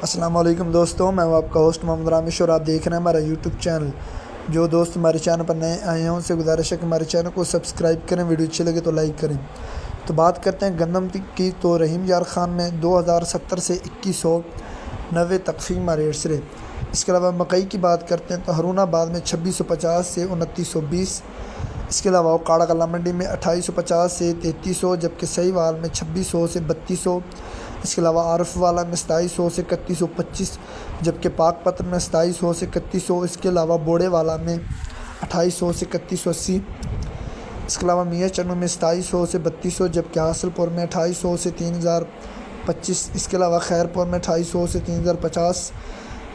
السلام علیکم دوستوں، میں ہوں آپ کا ہوسٹ محمد رامش اور آپ دیکھ رہے ہیں ہمارا یوٹیوب چینل۔ جو دوست ہمارے چینل پر نئے آئے ہیں ان سے گزارش ہے کہ ہمارے چینل کو سبسکرائب کریں، ویڈیو اچھی لگے تو لائک کریں۔ تو بات کرتے ہیں گندم کی، تو رحیم یار خان میں 2070 سے 2190 تک فیمہ ریٹس رہے۔ اس کے علاوہ مکئی کی بات کرتے ہیں تو ہارون آباد میں 2650 سے 2920۔ اس کے علاوہ کاڑا کلا منڈی میں 2850 سے 3300، جبکہ سہیوال میں 2600 سے 3200۔ اس کے علاوہ عارف والا میں 2700 سے 3125، جبکہ پاک پتن میں 2700 سے 3100۔ اس کے علاوہ بوڑے والا میں 2800 سے 3180۔ اس کے علاوہ میاں چنو میں 2700 سے 3200، جبکہ حاصل پور میں 2800 سے 3025۔ اس کے علاوہ خیر پور میں 2800 سے 3050،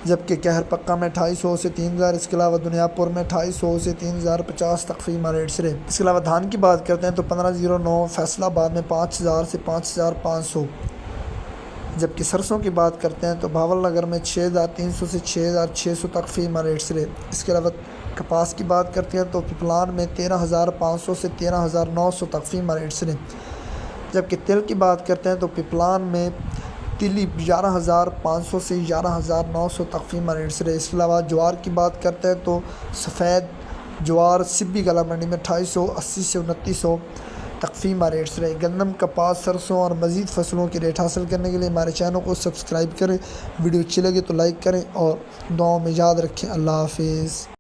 جبکہ کہر پکا میں 2800 سے 3000۔ اس کے علاوہ دنیا پور میں 2800 سے 3050 تک فیمہ ریٹس رہے۔ اس کے علاوہ دھان کی بات کرتے ہیں تو 1509 فیصل آباد میں 5000 سے 5500، جبکہ سرسوں کی بات کرتے ہیں تو بھاول نگر میں 6300 سے 6600 تک فیمہ ریٹس رہے۔ اس کے علاوہ کپاس کی بات کرتے ہیں تو پپلان میں 13500 سے 13900 تک فیمہ ریٹس رہے، جبکہ تل کی بات کرتے ہیں تو پپلان میں تلی 11500 سے 11900 تک فیمہ ریٹس رہے۔ اس کے علاوہ جوار کی بات کرتے ہیں تو سفید جوار سبی کلا منڈی میں 2880 سے 2900 تک فیمہ ریٹس رہے۔ گندم، کپاس، سرسوں اور مزید فصلوں کے ریٹ حاصل کرنے کے لیے ہمارے چینل کو سبسکرائب کریں، ویڈیو اچھی لگے تو لائک کریں اور دعاؤں میں یاد رکھیں۔ اللہ حافظ۔